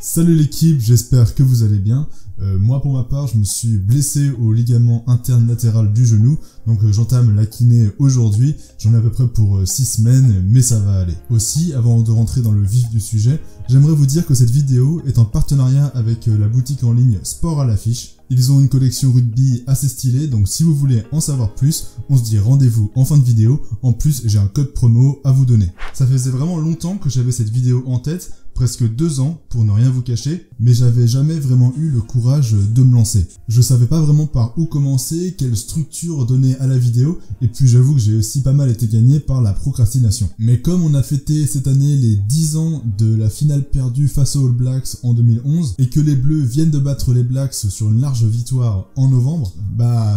Salut l'équipe, j'espère que vous allez bien. Moi pour ma part, je me suis blessé au ligament interne latéral du genou, donc j'entame la kiné aujourd'hui. J'en ai à peu près pour 6 semaines, mais ça va aller. Aussi, avant de rentrer dans le vif du sujet, j'aimerais vous dire que cette vidéo est en partenariat avec la boutique en ligne Sport à l'affiche. Ils ont une collection rugby assez stylée, donc si vous voulez en savoir plus, on se dit rendez-vous en fin de vidéo. En plus, j'ai un code promo à vous donner. Ça faisait vraiment longtemps que j'avais cette vidéo en tête, presque 2 ans pour ne rien vous cacher, mais j'avais jamais vraiment eu le courage de me lancer. Je savais pas vraiment par où commencer, quelle structure donner à la vidéo, et puis j'avoue que j'ai aussi pas mal été gagné par la procrastination. Mais comme on a fêté cette année les 10 ans de la finale perdue face aux All Blacks en 2011, et que les Bleus viennent de battre les Blacks sur une large victoire en novembre,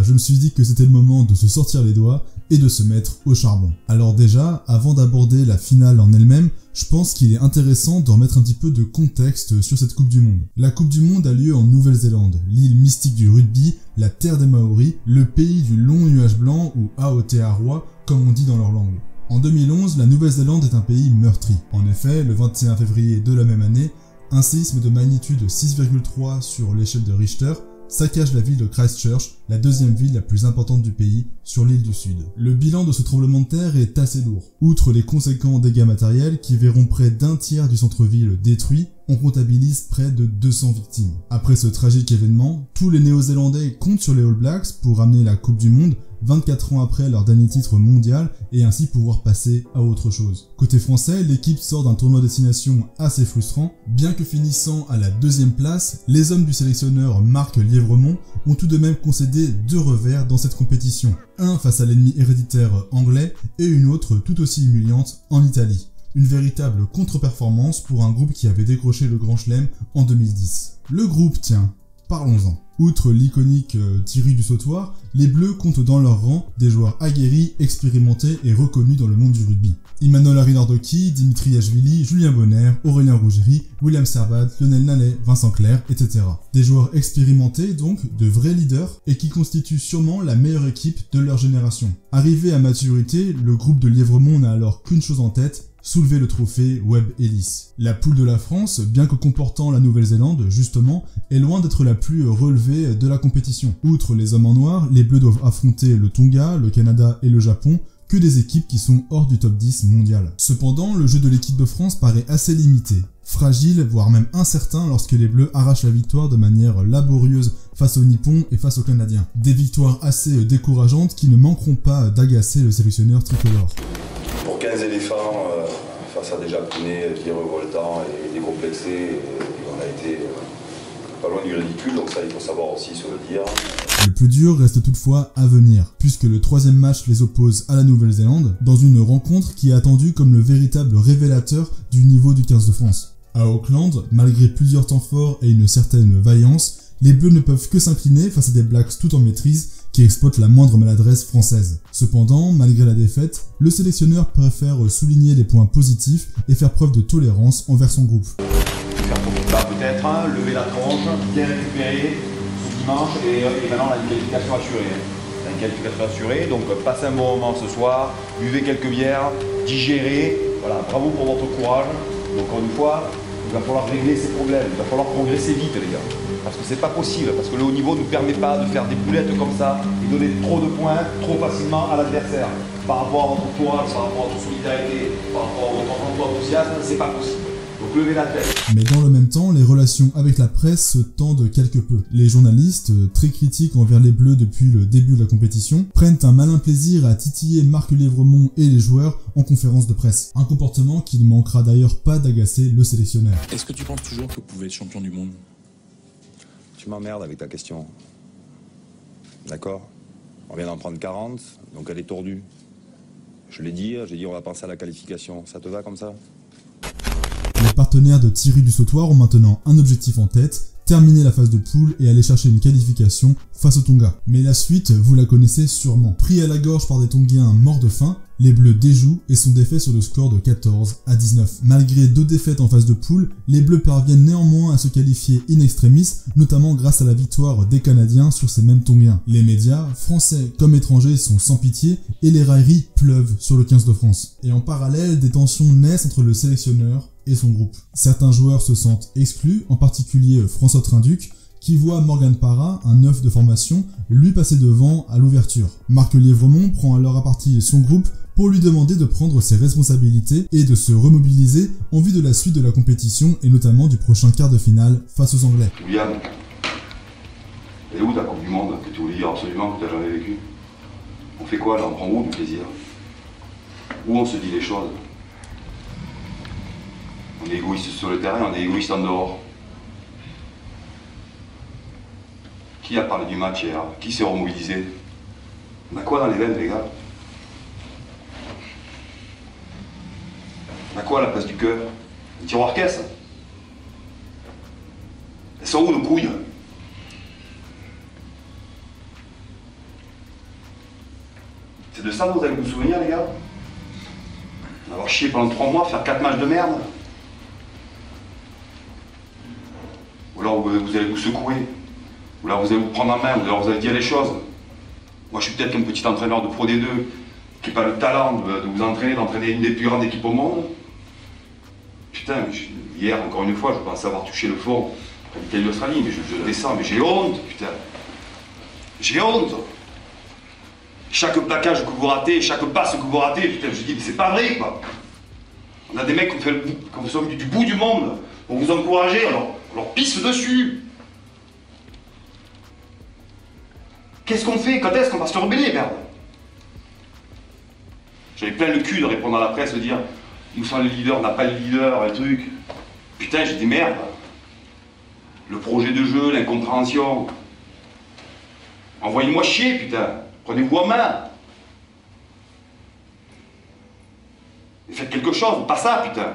je me suis dit que c'était le moment de se sortir les doigts et de se mettre au charbon. Alors déjà, avant d'aborder la finale en elle-même, je pense qu'il est intéressant de remettre un petit peu de contexte sur cette Coupe du Monde. La Coupe du Monde a lieu en Nouvelle-Zélande, l'île mystique du rugby, la terre des Maoris, le pays du long nuage blanc ou Aotearoa, comme on dit dans leur langue. En 2011, la Nouvelle-Zélande est un pays meurtri. En effet, le 21 février de la même année, un séisme de magnitude 6,3 sur l'échelle de Richter saccage la ville de Christchurch, la deuxième ville la plus importante du pays, sur l'île du Sud. Le bilan de ce tremblement de terre est assez lourd. Outre les conséquents dégâts matériels qui verront près d'un tiers du centre-ville détruit, on comptabilise près de 200 victimes. Après ce tragique événement, tous les Néo-Zélandais comptent sur les All Blacks pour ramener la Coupe du Monde 24 ans après leur dernier titre mondial et ainsi pouvoir passer à autre chose. Côté français, l'équipe sort d'un tournoi destination assez frustrant. Bien que finissant à la 2e place, les hommes du sélectionneur Marc Lièvremont ont tout de même concédé 2 revers dans cette compétition. Un face à l'ennemi héréditaire anglais et une autre tout aussi humiliante en Italie. Une véritable contre-performance pour un groupe qui avait décroché le Grand Chelem en 2010. Le groupe, tiens, parlons-en. Outre l'iconique Thierry du Sautoir, les Bleus comptent dans leur rang des joueurs aguerris, expérimentés et reconnus dans le monde du rugby. Emmanuel Arinardocchi, Dimitri Ashvili, Julien Bonner, Aurélien Rougerie, William Servat, Lionel Nallet, Vincent Clerc, etc. Des joueurs expérimentés donc, de vrais leaders, et qui constituent sûrement la meilleure équipe de leur génération. Arrivé à maturité, le groupe de Lièvremont n'a alors qu'une chose en tête, soulever le trophée Webb Ellis. La poule de la France, bien que comportant la Nouvelle-Zélande, justement, est loin d'être la plus relevée de la compétition. Outre les hommes en noir, les Bleus doivent affronter le Tonga, le Canada et le Japon, que des équipes qui sont hors du top 10 mondial. Cependant, le jeu de l'équipe de France paraît assez limité, fragile, voire même incertain lorsque les Bleus arrachent la victoire de manière laborieuse face aux Nippons et face aux Canadiens. Des victoires assez décourageantes qui ne manqueront pas d'agacer le sélectionneur tricolore. Pour 15 éléphants face à des Japonais qui est revoltant et décomplexé, on a été pas loin du ridicule, donc ça il faut savoir aussi se le dire. Le plus dur reste toutefois à venir, puisque le 3e match les oppose à la Nouvelle-Zélande, dans une rencontre qui est attendue comme le véritable révélateur du niveau du 15 de France. À Auckland, malgré plusieurs temps forts et une certaine vaillance, les Bleus ne peuvent que s'incliner face à des Blacks tout en maîtrise qui exploitent la moindre maladresse française. Cependant, malgré la défaite, le sélectionneur préfère souligner les points positifs et faire preuve de tolérance envers son groupe. Peut-être lever la tronche, bien récupérer ce dimanche et maintenant on a une qualification assurée. On a une qualification assurée, donc passez un bon moment ce soir, buvez quelques bières, digérez. Voilà, bravo pour votre courage. Donc encore une fois, il va falloir régler ces problèmes, il va falloir progresser vite les gars. Parce que c'est pas possible, parce que le haut niveau ne nous permet pas de faire des boulettes comme ça et donner trop de points trop facilement à l'adversaire. Par rapport à votre courage, par rapport à votre solidarité, par rapport à votre enthousiasme, c'est pas possible. Donc levez la tête. Mais dans le même temps, les relations avec la presse se tendent quelque peu. Les journalistes, très critiques envers les Bleus depuis le début de la compétition, prennent un malin plaisir à titiller Marc Lièvremont et les joueurs en conférence de presse. Un comportement qui ne manquera d'ailleurs pas d'agacer le sélectionneur. Est-ce que tu penses toujours que vous pouvez être champion du monde ? Tu m'emmerdes avec ta question. D'accord ? On vient d'en prendre 40, donc elle est tordue. J'ai dit on va penser à la qualification. Ça te va comme ça ? Les partenaires de Thierry du Sautoir ont maintenant un objectif en tête, terminer la phase de poule et aller chercher une qualification face au Tonga. Mais la suite, vous la connaissez sûrement. Pris à la gorge par des Tongiens morts de faim, les Bleus déjouent et sont défaits sur le score de 14-19. Malgré 2 défaites en phase de poule, les Bleus parviennent néanmoins à se qualifier in extremis, notamment grâce à la victoire des Canadiens sur ces mêmes Tongiens. Les médias, français comme étrangers, sont sans pitié et les railleries pleuvent sur le 15 de France. Et en parallèle, des tensions naissent entre le sélectionneur et son groupe. Certains joueurs se sentent exclus, en particulier François Trinduc, qui voit Morgan Parra, un neuf de formation, lui passer devant à l'ouverture. Marc Lièvremont prend alors à partie son groupe pour lui demander de prendre ses responsabilités et de se remobiliser en vue de la suite de la compétition et notamment du prochain quart de finale face aux Anglais. Julian, elle est où ta Coupe du Monde que tu voulais dire absolument que tu n'as jamais vécu? On fait quoi là? On prend où du plaisir? Où on se dit les choses? On est égoïste sur le terrain, on est égoïste en dehors. Qui a parlé du match hier? Qui s'est remobilisé? On a quoi dans les veines, les gars? On a quoi à la place du cœur? Les tiroirs caisse? Elles sont où nos couilles? C'est de ça dont vous allez vous souvenir, les gars? Avoir chié pendant 3 mois, faire 4 matchs de merde? Ou alors vous allez vous secouer? Ou alors vous allez vous prendre en main? Ou alors vous allez dire les choses? Moi je suis peut-être qu'un petit entraîneur de Pro D2 qui n'a pas le talent de vous entraîner, d'entraîner une des plus grandes équipes au monde. Putain, hier encore une fois, je pensais avoir touché le fond après l'Italie d'Australie, mais je descends, mais j'ai honte, putain. J'ai honte. Chaque plaquage que vous ratez, chaque passe que vous ratez, putain, je dis, mais c'est pas vrai, quoi. On a des mecs qui sont venus du bout du monde pour vous encourager, on leur pisse dessus. Qu'est-ce qu'on fait? Quand est-ce qu'on va se rebeller, merde? J'avais plein le cul de répondre à la presse, de dire, nous sommes le leader, on n'a pas le leader, et le truc. Putain, j'ai dit, merde. Le projet de jeu, l'incompréhension. Envoyez-moi chier, putain. Prenez-vous en main. Et faites quelque chose, pas ça, putain.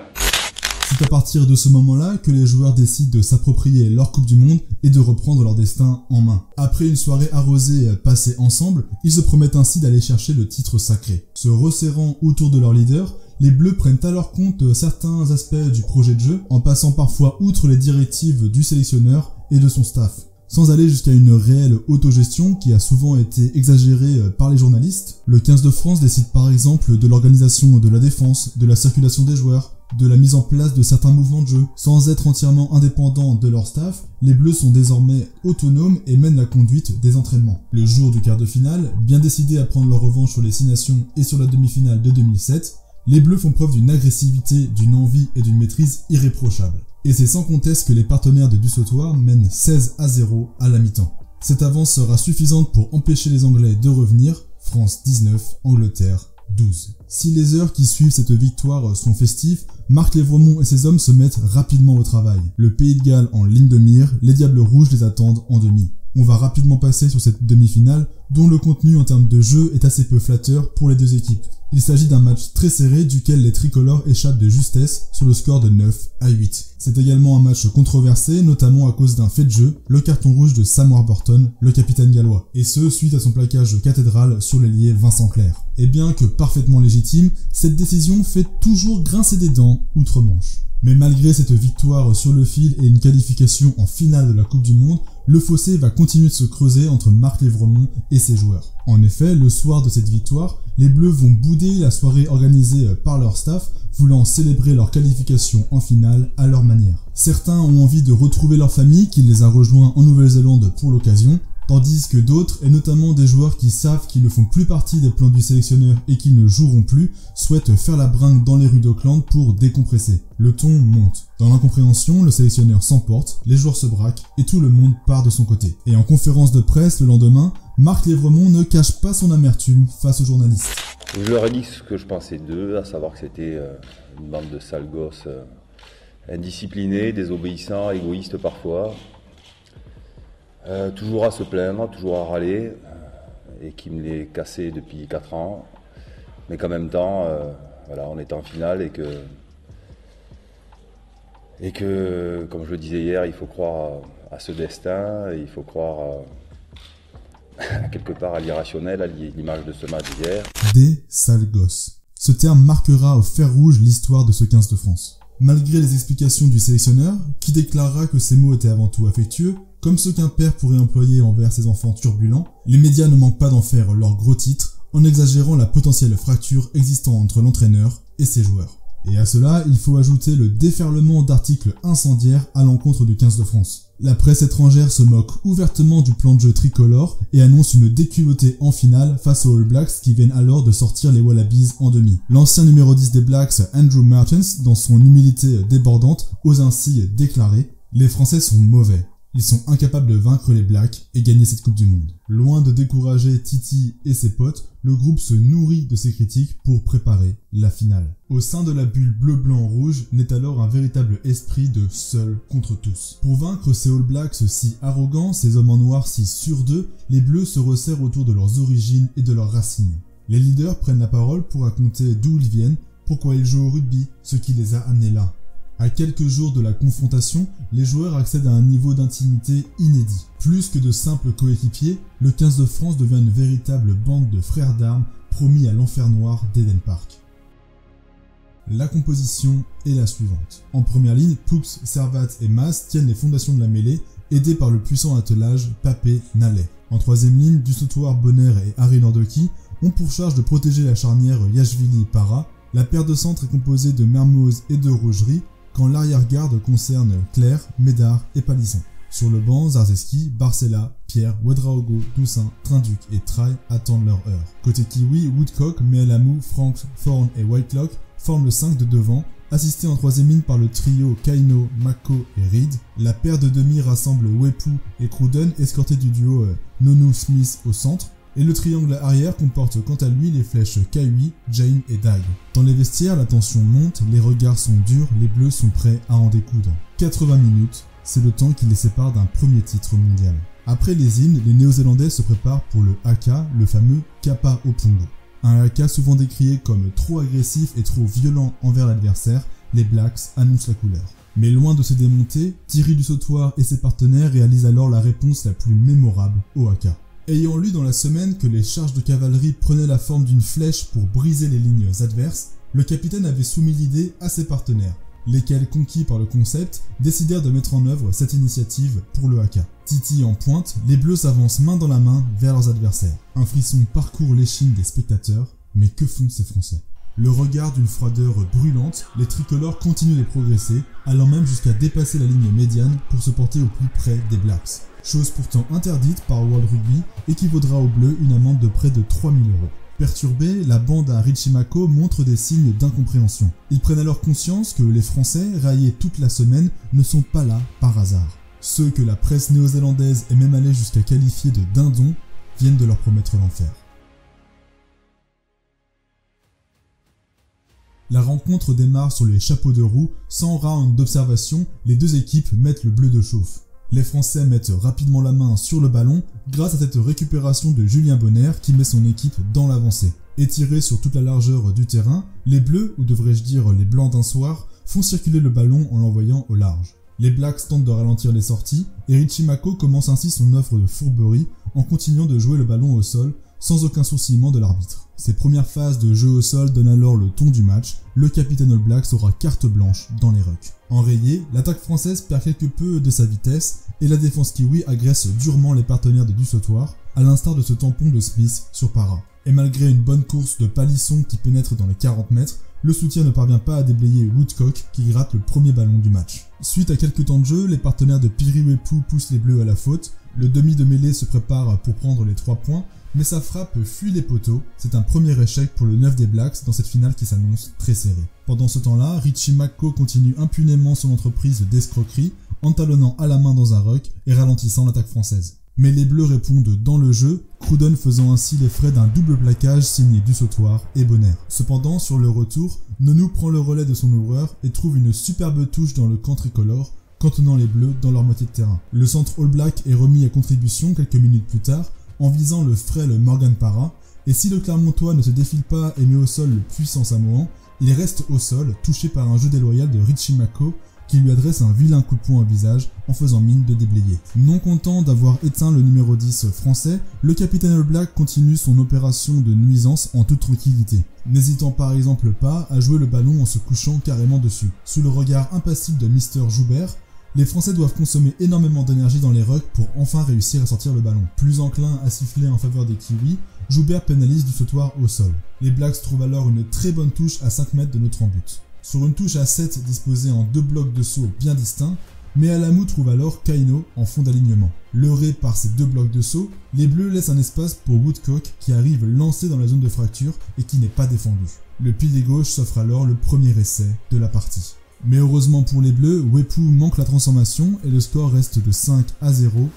C'est à partir de ce moment-là que les joueurs décident de s'approprier leur Coupe du Monde et de reprendre leur destin en main. Après une soirée arrosée passée ensemble, ils se promettent ainsi d'aller chercher le titre sacré. Se resserrant autour de leur leader, les Bleus prennent alors compte certains aspects du projet de jeu, en passant parfois outre les directives du sélectionneur et de son staff. Sans aller jusqu'à une réelle autogestion qui a souvent été exagérée par les journalistes, le 15 de France décide par exemple de l'organisation de la défense, de la circulation des joueurs, de la mise en place de certains mouvements de jeu. Sans être entièrement indépendants de leur staff, les Bleus sont désormais autonomes et mènent la conduite des entraînements. Le jour du quart de finale, bien décidés à prendre leur revanche sur les 6 nations et sur la demi-finale de 2007, les Bleus font preuve d'une agressivité, d'une envie et d'une maîtrise irréprochables. Et c'est sans conteste que les partenaires de Dusautoir mènent 16-0 à la mi-temps. Cette avance sera suffisante pour empêcher les Anglais de revenir, France 19, Angleterre 12. Si les heures qui suivent cette victoire sont festives, Marc Lièvremont et ses hommes se mettent rapidement au travail. Le Pays de Galles en ligne de mire, les Diables Rouges les attendent en demi. On va rapidement passer sur cette demi-finale, dont le contenu en termes de jeu est assez peu flatteur pour les deux équipes. Il s'agit d'un match très serré duquel les tricolores échappent de justesse sur le score de 9-8. C'est également un match controversé, notamment à cause d'un fait de jeu, le carton rouge de Sam Warburton, le capitaine gallois, et ce suite à son plaquage cathédral sur l'ailier Vincent Clerc. Et bien que parfaitement légitime, cette décision fait toujours grincer des dents outre-Manche. Mais malgré cette victoire sur le fil et une qualification en finale de la Coupe du Monde, le fossé va continuer de se creuser entre Marc Lièvremont et ses joueurs. En effet, le soir de cette victoire, les Bleus vont bouder la soirée organisée par leur staff, voulant célébrer leur qualification en finale à leur manière. Certains ont envie de retrouver leur famille qui les a rejoints en Nouvelle-Zélande pour l'occasion, tandis que d'autres, et notamment des joueurs qui savent qu'ils ne font plus partie des plans du sélectionneur et qu'ils ne joueront plus, souhaitent faire la bringue dans les rues d'Auckland pour décompresser. Le ton monte. Dans l'incompréhension, le sélectionneur s'emporte, les joueurs se braquent et tout le monde part de son côté. Et en conférence de presse le lendemain, Marc Lièvremont ne cache pas son amertume face aux journalistes. Je leur ai dit ce que je pensais d'eux, à savoir que c'était une bande de sales gosses indisciplinés, désobéissants, égoïstes parfois. Toujours à se plaindre, toujours à râler, et qui me les cassait depuis 4 ans. Mais qu'en même temps, voilà, on est en finale et que, comme je le disais hier, il faut croire à ce destin, et il faut croire quelque part à l'irrationnel, à l'image de ce match d'hier. Des sales gosses. Ce terme marquera au fer rouge l'histoire de ce 15 de France. Malgré les explications du sélectionneur, qui déclarera que ces mots étaient avant tout affectueux, comme ceux qu'un père pourrait employer envers ses enfants turbulents, les médias ne manquent pas d'en faire leur gros titre en exagérant la potentielle fracture existant entre l'entraîneur et ses joueurs. Et à cela, il faut ajouter le déferlement d'articles incendiaires à l'encontre du 15 de France. La presse étrangère se moque ouvertement du plan de jeu tricolore et annonce une déculottée en finale face aux All Blacks qui viennent alors de sortir les Wallabies en demi. L'ancien numéro 10 des Blacks, Andrew Martens, dans son humilité débordante, ose ainsi déclarer « Les Français sont mauvais. Ils sont incapables de vaincre les Blacks et gagner cette Coupe du Monde. » Loin de décourager Titi et ses potes, le groupe se nourrit de ces critiques pour préparer la finale. Au sein de la bulle bleu-blanc-rouge naît alors un véritable esprit de seul contre tous. Pour vaincre ces All Blacks si arrogants, ces hommes en noir si sûrs d'eux, les Bleus se resserrent autour de leurs origines et de leurs racines. Les leaders prennent la parole pour raconter d'où ils viennent, pourquoi ils jouent au rugby, ce qui les a amenés là. À quelques jours de la confrontation, les joueurs accèdent à un niveau d'intimité inédit. Plus que de simples coéquipiers, le 15 de France devient une véritable bande de frères d'armes promis à l'enfer noir d'Eden Park. La composition est la suivante. En première ligne, Poups, Servat et Mas tiennent les fondations de la mêlée, aidés par le puissant attelage Papé-Nallet. En troisième ligne, Dusautoir, Bonner et Harry Nordoki ont pour charge de protéger la charnière Yachvili-Para. La paire de centre est composée de Mermoz et de Rougerie, quand l'arrière-garde concerne Claire, Médard et Palisson. Sur le banc, Zarzeski, Barcella, Pierre, Ouedraogo, Toussaint, Trinduc et Traille attendent leur heure. Côté Kiwi, Woodcock, Mealamou, Franks, Thorne et Whitelock forment le 5 de devant, assisté en troisième ligne par le trio Kaino, Mako et Reed. La paire de demi rassemble Wepu et Cruden, escortés du duo Nonu-Smith au centre. Et le triangle arrière comporte quant à lui les flèches Kaui, Jane et Dag. Dans les vestiaires, la tension monte, les regards sont durs, les Bleus sont prêts à en découdre. 80 minutes, c'est le temps qui les sépare d'un premier titre mondial. Après les hymnes, les Néo-Zélandais se préparent pour le haka, le fameux Kapa Opongo. Un haka souvent décrié comme trop agressif et trop violent envers l'adversaire, les Blacks annoncent la couleur. Mais loin de se démonter, Thierry Dusautoir et ses partenaires réalisent alors la réponse la plus mémorable au haka. Ayant lu dans la semaine que les charges de cavalerie prenaient la forme d'une flèche pour briser les lignes adverses, le capitaine avait soumis l'idée à ses partenaires, lesquels, conquis par le concept, décidèrent de mettre en œuvre cette initiative pour le haka. Titi en pointe, les Bleus s'avancent main dans la main vers leurs adversaires. Un frisson parcourt l'échine des spectateurs, mais que font ces Français ? Le regard d'une froideur brûlante, les tricolores continuent de progresser, allant même jusqu'à dépasser la ligne médiane pour se porter au plus près des Blacks. Chose pourtant interdite par World Rugby et qui vaudra aux Bleus une amende de près de 3 000 €. Perturbée, la bande à Richie Mako montre des signes d'incompréhension. Ils prennent alors conscience que les Français, raillés toute la semaine, ne sont pas là par hasard. Ceux que la presse néo-zélandaise est même allée jusqu'à qualifier de dindons viennent de leur promettre l'enfer. La rencontre démarre sur les chapeaux de roue, sans round d'observation, les deux équipes mettent le bleu de chauffe. Les Français mettent rapidement la main sur le ballon grâce à cette récupération de Julien Bonner qui met son équipe dans l'avancée. Étirés sur toute la largeur du terrain, les Bleus, ou devrais-je dire les Blancs d'un soir, font circuler le ballon en l'envoyant au large. Les Blacks tentent de ralentir les sorties et Richie Mako commence ainsi son œuvre de fourberie en continuant de jouer le ballon au sol sans aucun sourcillement de l'arbitre. Ces premières phases de jeu au sol donnent alors le ton du match, le capitaine All Blacks aura carte blanche dans les rucks. Enrayée, l'attaque française perd quelque peu de sa vitesse et la défense kiwi agresse durement les partenaires de Dusautoir, à l'instar de ce tampon de Smith sur Para. Et malgré une bonne course de Palisson qui pénètre dans les 40 mètres, le soutien ne parvient pas à déblayer Woodcock qui gratte le premier ballon du match. Suite à quelques temps de jeu, les partenaires de Piriwepu poussent les Bleus à la faute, le demi de mêlée se prépare pour prendre les 3 points, mais sa frappe fuit les poteaux, c'est un premier échec pour le 9 des Blacks dans cette finale qui s'annonce très serrée. Pendant ce temps-là, Richie Mako continue impunément son entreprise d'escroquerie, en talonnant à la main dans un ruck et ralentissant l'attaque française. Mais les Bleus répondent dans le jeu, Cruden faisant ainsi les frais d'un double plaquage signé Dusautoir et Bonner. Cependant, sur le retour, Nonou prend le relais de son ouvreur et trouve une superbe touche dans le camp tricolore, contenant les Bleus dans leur moitié de terrain. Le centre All Black est remis à contribution quelques minutes plus tard, en visant le frêle Morgan Para, et si le Clermontois ne se défile pas et met au sol le puissant Samoan, il reste au sol, touché par un jeu déloyal de Richie Mako, qui lui adresse un vilain coup de poing au visage en faisant mine de déblayer. Non content d'avoir éteint le numéro 10 français, le capitaine All Black continue son opération de nuisance en toute tranquillité, n'hésitant par exemple pas à jouer le ballon en se couchant carrément dessus. Sous le regard impassible de Mr Joubert, les Français doivent consommer énormément d'énergie dans les rucks pour enfin réussir à sortir le ballon. Plus enclin à siffler en faveur des Kiwis, Joubert pénalise Dusautoir au sol. Les Blacks trouvent alors une très bonne touche à 5 mètres de notre en but. Sur une touche à 7 disposée en 2 blocs de saut bien distincts, Mealamu trouve alors Kaino en fond d'alignement. Leurré par ces 2 blocs de saut, les bleus laissent un espace pour Woodcock qui arrive lancé dans la zone de fracture et qui n'est pas défendu. Le pilier gauche s'offre alors le premier essai de la partie. Mais heureusement pour les bleus, Wepu manque la transformation et le score reste de 5-0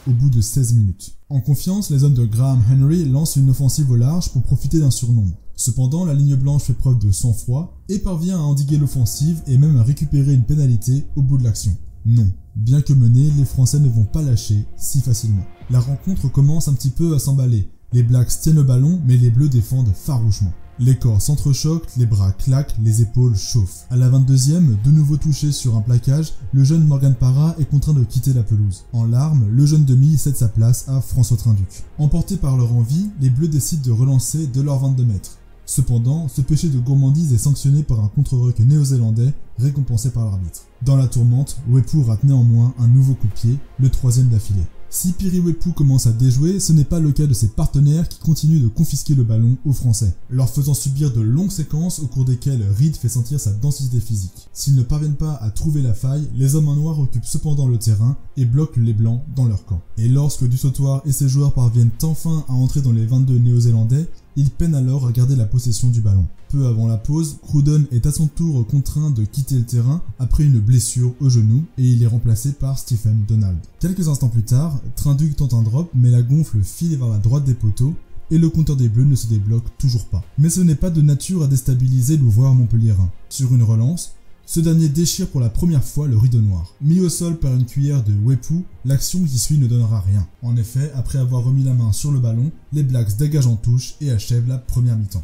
au bout de 16 minutes. En confiance, les hommes de Graham Henry lancent une offensive au large pour profiter d'un surnombre. Cependant, la ligne blanche fait preuve de sang-froid et parvient à endiguer l'offensive et même à récupérer une pénalité au bout de l'action. Non, bien que menés, les Français ne vont pas lâcher si facilement. La rencontre commence un petit peu à s'emballer. Les Blacks tiennent le ballon, mais les Bleus défendent farouchement. Les corps s'entrechoquent, les bras claquent, les épaules chauffent. À la 22e, de nouveau touché sur un plaquage, le jeune Morgan Parra est contraint de quitter la pelouse. En larmes, le jeune demi cède sa place à François Trinduc. Emportés par leur envie, les Bleus décident de relancer de leurs 22 mètres. Cependant, ce péché de gourmandise est sanctionné par un contre-ruck néo-zélandais récompensé par l'arbitre. Dans la tourmente, Wepu rate néanmoins un nouveau coup de pied, le 3e d'affilée. Si Piri Wepu commence à déjouer, ce n'est pas le cas de ses partenaires qui continuent de confisquer le ballon aux Français, leur faisant subir de longues séquences au cours desquelles Reed fait sentir sa densité physique. S'ils ne parviennent pas à trouver la faille, les hommes en noir occupent cependant le terrain et bloquent les blancs dans leur camp. Et lorsque Du Sautoir et ses joueurs parviennent enfin à entrer dans les 22 néo-zélandais, ils peinent alors à garder la possession du ballon. Peu avant la pause, Cruden est à son tour contraint de quitter le terrain après une blessure au genou et il est remplacé par Stephen Donald. Quelques instants plus tard, Trinduc tente un drop mais la gonfle file vers la droite des poteaux et le compteur des Bleus ne se débloque toujours pas. Mais ce n'est pas de nature à déstabiliser l'ouvreur montpelliérain. Sur une relance, ce dernier déchire pour la première fois le rideau noir. Mis au sol par une cuillère de Wepu, l'action qui suit ne donnera rien. En effet, après avoir remis la main sur le ballon, les Blacks dégagent en touche et achèvent la première mi-temps.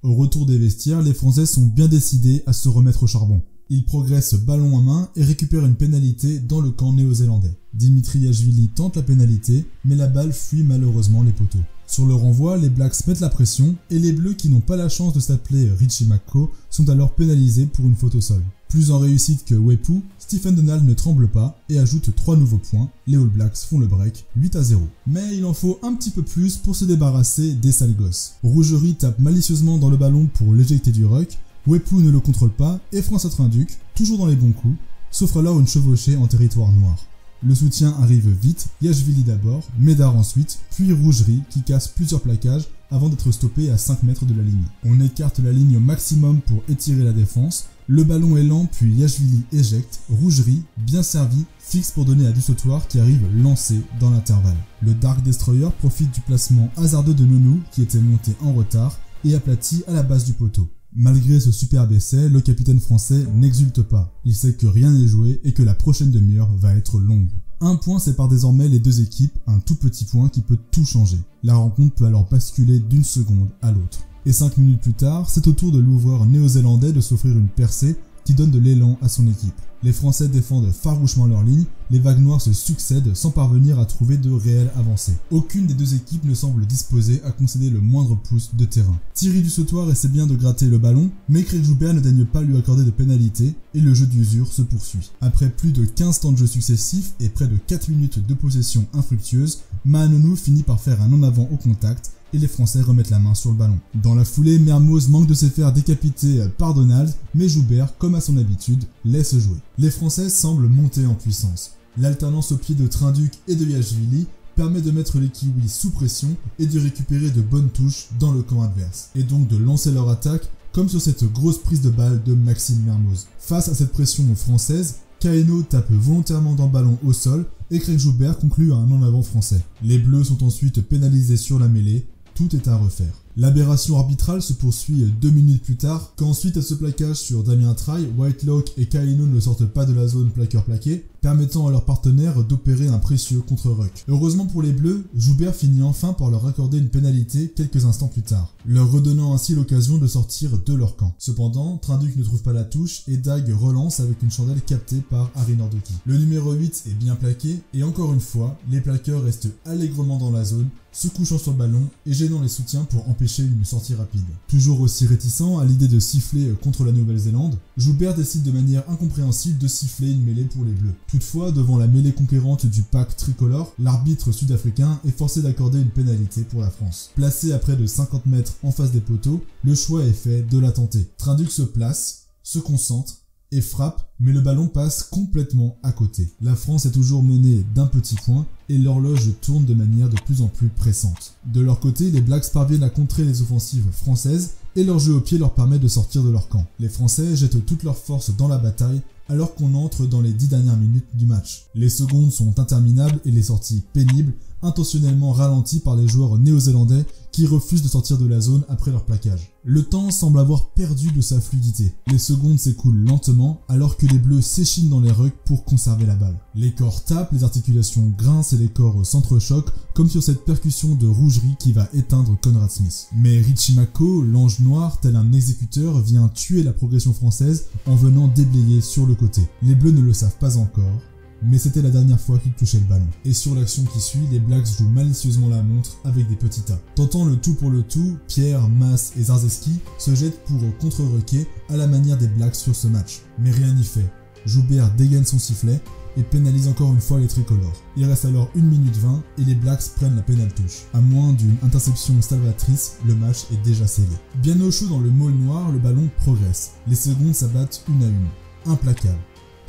Au retour des vestiaires, les Français sont bien décidés à se remettre au charbon. Ils progressent ballon en main et récupèrent une pénalité dans le camp néo-zélandais. Dimitriashvili tente la pénalité, mais la balle fuit malheureusement les poteaux. Sur le renvoi, les Blacks mettent la pression et les Bleus qui n'ont pas la chance de s'appeler Richie McCaw sont alors pénalisés pour une faute au sol. Plus en réussite que Wepu, Stephen Donald ne tremble pas et ajoute 3 nouveaux points. Les All Blacks font le break 8-0. Mais il en faut un petit peu plus pour se débarrasser des sales gosses. Rougerie tape malicieusement dans le ballon pour l'éjecter du ruck, Wepu ne le contrôle pas et François Trinduc, toujours dans les bons coups, s'offre alors une chevauchée en territoire noir. Le soutien arrive vite, Yashvili d'abord, Médard ensuite, puis Rougerie qui casse plusieurs plaquages avant d'être stoppé à 5 mètres de la ligne. On écarte la ligne au maximum pour étirer la défense, le ballon est lent puis Yashvili éjecte, Rougerie, bien servi, fixe pour donner à Du Sautoir qui arrive lancé dans l'intervalle. Le Dark Destroyer profite du placement hasardeux de Nounou qui était monté en retard et aplati à la base du poteau. Malgré ce superbe essai, le capitaine français n'exulte pas. Il sait que rien n'est joué et que la prochaine demi-heure va être longue. Un point sépare désormais les deux équipes, un tout petit point qui peut tout changer. La rencontre peut alors basculer d'une seconde à l'autre. Et 5 minutes plus tard, c'est au tour de l'ouvreur néo-zélandais de s'offrir une percée qui donne de l'élan à son équipe. Les Français défendent farouchement leur ligne, les vagues noires se succèdent sans parvenir à trouver de réelles avancées. Aucune des deux équipes ne semble disposée à concéder le moindre pouce de terrain. Thierry Du Sautoir essaie bien de gratter le ballon, mais Craig Joubert ne daigne pas lui accorder de pénalité et le jeu d'usure se poursuit. Après plus de 15 temps de jeu successifs et près de 4 minutes de possession infructueuse, Mahanonou finit par faire un en avant au contact et les Français remettent la main sur le ballon. Dans la foulée, Mermoz manque de se faire décapiter par Donald, mais Joubert, comme à son habitude, laisse jouer. Les Français semblent monter en puissance. L'alternance au pied de Trinduc et de Yashvili permet de mettre les Kiwis sous pression et de récupérer de bonnes touches dans le camp adverse, et donc de lancer leur attaque, comme sur cette grosse prise de balle de Maxime Mermoz. Face à cette pression française, Kaino tape volontairement dans le ballon au sol et Craig Joubert conclut à un en avant français. Les Bleus sont ensuite pénalisés sur la mêlée. Tout est à refaire. L'aberration arbitrale se poursuit 2 minutes plus tard, quand suite à ce plaquage sur Damien Traille, Whitelock et Kaino ne sortent pas de la zone plaqueur-plaqué, permettant à leurs partenaires d'opérer un précieux contre-ruck. Heureusement pour les Bleus, Joubert finit enfin par leur accorder une pénalité quelques instants plus tard, leur redonnant ainsi l'occasion de sortir de leur camp. Cependant, Trinduc ne trouve pas la touche et Dag relance avec une chandelle captée par Harry Nordoki. Le numéro 8 est bien plaqué et encore une fois, les plaqueurs restent allègrement dans la zone, se couchant sur le ballon et gênant les soutiens pour empêcher empêcher une sortie rapide. Toujours aussi réticent à l'idée de siffler contre la Nouvelle-Zélande, Joubert décide de manière incompréhensible de siffler une mêlée pour les Bleus. Toutefois, devant la mêlée conquérante du pack tricolore, l'arbitre sud-africain est forcé d'accorder une pénalité pour la France. Placé à près de 50 mètres en face des poteaux, le choix est fait de la tenter. Trinduc se place, se concentre et frappe, mais le ballon passe complètement à côté. La France est toujours menée d'un petit point et l'horloge tourne de manière de plus en plus pressante. De leur côté, les Blacks parviennent à contrer les offensives françaises et leur jeu au pied leur permet de sortir de leur camp. Les Français jettent toutes leurs forces dans la bataille alors qu'on entre dans les 10 dernières minutes du match. Les secondes sont interminables et les sorties pénibles, intentionnellement ralenties par les joueurs néo-zélandais qui refusent de sortir de la zone après leur plaquage. Le temps semble avoir perdu de sa fluidité. Les secondes s'écoulent lentement alors que les Bleus s'échinent dans les rucks pour conserver la balle. Les corps tapent, les articulations grincent et les corps s'entrechoquent comme sur cette percussion de rougerie qui va éteindre Conrad Smith. Mais Richie Mako, l'ange noir, tel un exécuteur, vient tuer la progression française en venant déblayer sur le côté. Les Bleus ne le savent pas encore, mais c'était la dernière fois qu'ils touchaient le ballon. Et sur l'action qui suit, les Blacks jouent malicieusement la montre avec des petits tas. Tentant le tout pour le tout, Pierre, Mas et Zarzeski se jettent pour contre-requer à la manière des Blacks sur ce match. Mais rien n'y fait. Joubert dégaine son sifflet et pénalise encore une fois les tricolores. Il reste alors 1 minute 20 et les Blacks prennent la pénale touche. À moins d'une interception salvatrice, le match est déjà scellé. Bien au chaud dans le môle noir, le ballon progresse. Les secondes s'abattent une à une. Implacable.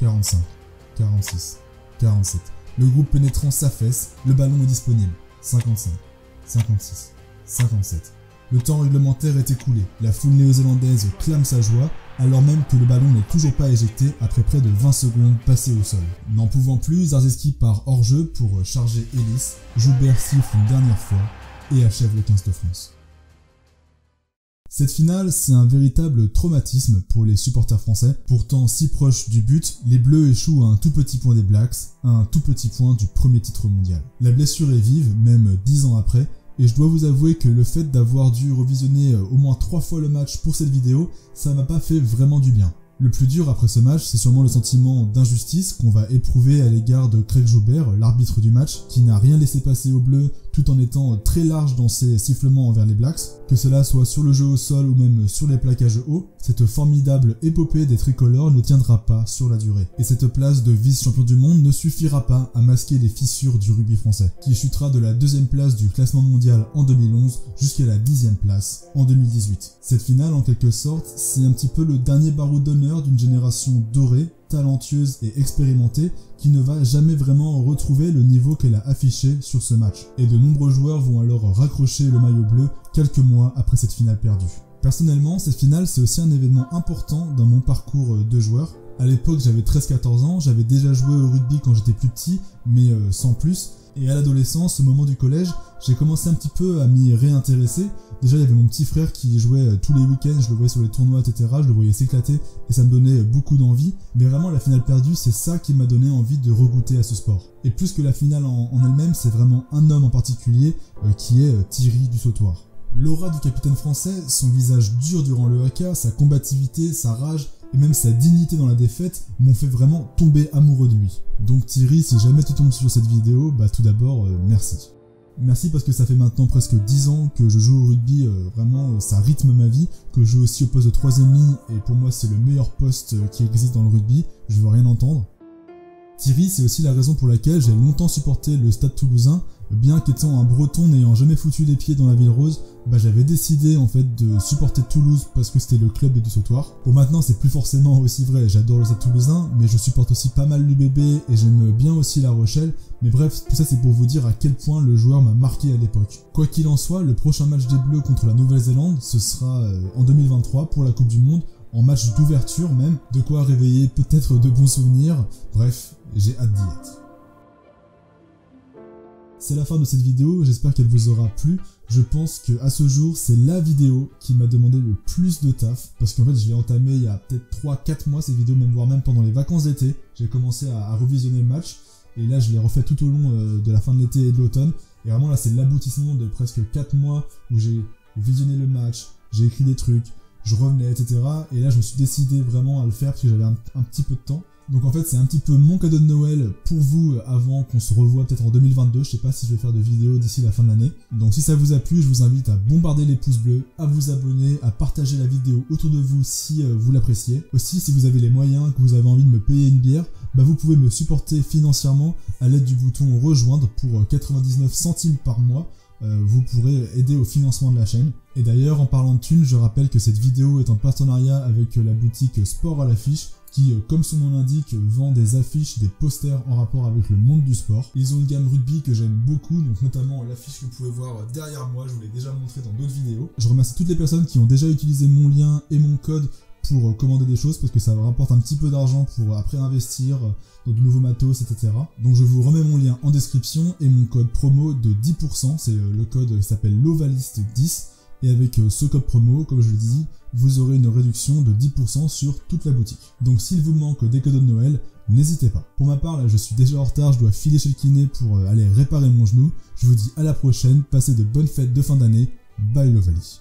45. 46, 47. Le groupe pénétrant s'affaisse, le ballon est disponible. 55, 56, 57. Le temps réglementaire est écoulé. La foule néo-zélandaise clame sa joie, alors même que le ballon n'est toujours pas éjecté après près de 20 secondes passées au sol. N'en pouvant plus, Zarzeski part hors jeu pour charger Ellis. Joubert siffle une dernière fois et achève le 15 de France. Cette finale, c'est un véritable traumatisme pour les supporters français. Pourtant si proches du but, les Bleus échouent à un tout petit point des Blacks, à un tout petit point du premier titre mondial. La blessure est vive, même 10 ans après, et je dois vous avouer que le fait d'avoir dû revisionner au moins 3 fois le match pour cette vidéo, ça m'a pas fait vraiment du bien. Le plus dur après ce match, c'est sûrement le sentiment d'injustice qu'on va éprouver à l'égard de Craig Joubert, l'arbitre du match, qui n'a rien laissé passer aux Bleus tout en étant très large dans ses sifflements envers les Blacks. Que cela soit sur le jeu au sol ou même sur les plaquages hauts, cette formidable épopée des tricolores ne tiendra pas sur la durée. Et cette place de vice-champion du monde ne suffira pas à masquer les fissures du rugby français, qui chutera de la 2e place du classement mondial en 2011 jusqu'à la 10e place en 2018. Cette finale, en quelque sorte, c'est un petit peu le dernier barreau d'honneur d'une génération dorée, talentueuse et expérimentée qui ne va jamais vraiment retrouver le niveau qu'elle a affiché sur ce match. Et de nombreux joueurs vont alors raccrocher le maillot bleu quelques mois après cette finale perdue. Personnellement, cette finale c'est aussi un événement important dans mon parcours de joueur. À l'époque j'avais 13-14 ans, j'avais déjà joué au rugby quand j'étais plus petit, mais sans plus. Et à l'adolescence, au moment du collège, j'ai commencé un petit peu à m'y réintéresser. Déjà, il y avait mon petit frère qui jouait tous les week-ends, je le voyais sur les tournois, etc. Je le voyais s'éclater et ça me donnait beaucoup d'envie. Mais vraiment, la finale perdue, c'est ça qui m'a donné envie de regoûter à ce sport. Et plus que la finale en elle-même, c'est vraiment un homme en particulier qui est Thierry du Sautoir. L'aura du capitaine français, son visage dur durant le haka, sa combativité, sa rage et même sa dignité dans la défaite m'ont fait vraiment tomber amoureux de lui. Donc Thierry, si jamais tu tombes sur cette vidéo, bah tout d'abord, merci. Merci parce que ça fait maintenant presque 10 ans que je joue au rugby, vraiment ça rythme ma vie, que je joue aussi au poste de 3e ligne et pour moi c'est le meilleur poste qui existe dans le rugby, je veux rien entendre. Thierry, c'est aussi la raison pour laquelle j'ai longtemps supporté le Stade Toulousain, bien qu'étant un breton n'ayant jamais foutu les pieds dans la ville rose, j'avais décidé en fait de supporter Toulouse parce que c'était le club des Deux-Sautoirs. Bon, maintenant c'est plus forcément aussi vrai, j'adore le Stade Toulousain, mais je supporte aussi pas mal l'UBB et j'aime bien aussi La Rochelle, mais bref, tout ça c'est pour vous dire à quel point le joueur m'a marqué à l'époque. Quoi qu'il en soit, le prochain match des Bleus contre la Nouvelle-Zélande, ce sera en 2023 pour la Coupe du Monde, en match d'ouverture même, de quoi réveiller peut-être de bons souvenirs, bref, j'ai hâte d'y être. C'est la fin de cette vidéo, j'espère qu'elle vous aura plu. Je pense qu'à ce jour, c'est la vidéo qui m'a demandé le plus de taf, parce qu'en fait je l'ai entamé il y a peut-être 3-4 mois, cette vidéo, voire même pendant les vacances d'été. J'ai commencé à revisionner le match, et là je l'ai refait tout au long de la fin de l'été et de l'automne. Et vraiment là c'est l'aboutissement de presque 4 mois où j'ai visionné le match, j'ai écrit des trucs, je revenais, etc. Et là je me suis décidé vraiment à le faire parce que j'avais un petit peu de temps. Donc en fait c'est un petit peu mon cadeau de Noël pour vous avant qu'on se revoie peut-être en 2022, je sais pas si je vais faire de vidéos d'ici la fin de l'année. Donc si ça vous a plu, je vous invite à bombarder les pouces bleus, à vous abonner, à partager la vidéo autour de vous si vous l'appréciez. Aussi si vous avez les moyens, que vous avez envie de me payer une bière, bah vous pouvez me supporter financièrement à l'aide du bouton rejoindre pour 99 centimes par mois. Vous pourrez aider au financement de la chaîne. Et d'ailleurs en parlant de thunes, je rappelle que cette vidéo est en partenariat avec la boutique Sport à l'affiche qui, comme son nom l'indique, vend des affiches, des posters en rapport avec le monde du sport. Ils ont une gamme rugby que j'aime beaucoup, donc notamment l'affiche que vous pouvez voir derrière moi, je vous l'ai déjà montré dans d'autres vidéos. Je remercie toutes les personnes qui ont déjà utilisé mon lien et mon code pour commander des choses, parce que ça rapporte un petit peu d'argent pour après investir dans de nouveaux matos, etc. Donc je vous remets mon lien en description et mon code promo de 10%, c'est le code qui s'appelle Lovalist10. Et avec ce code promo, comme je le dis, vous aurez une réduction de 10% sur toute la boutique. Donc s'il vous manque des cadeaux de Noël, n'hésitez pas. Pour ma part, là je suis déjà en retard, je dois filer chez le kiné pour aller réparer mon genou. Je vous dis à la prochaine, passez de bonnes fêtes de fin d'année, bye Lovali.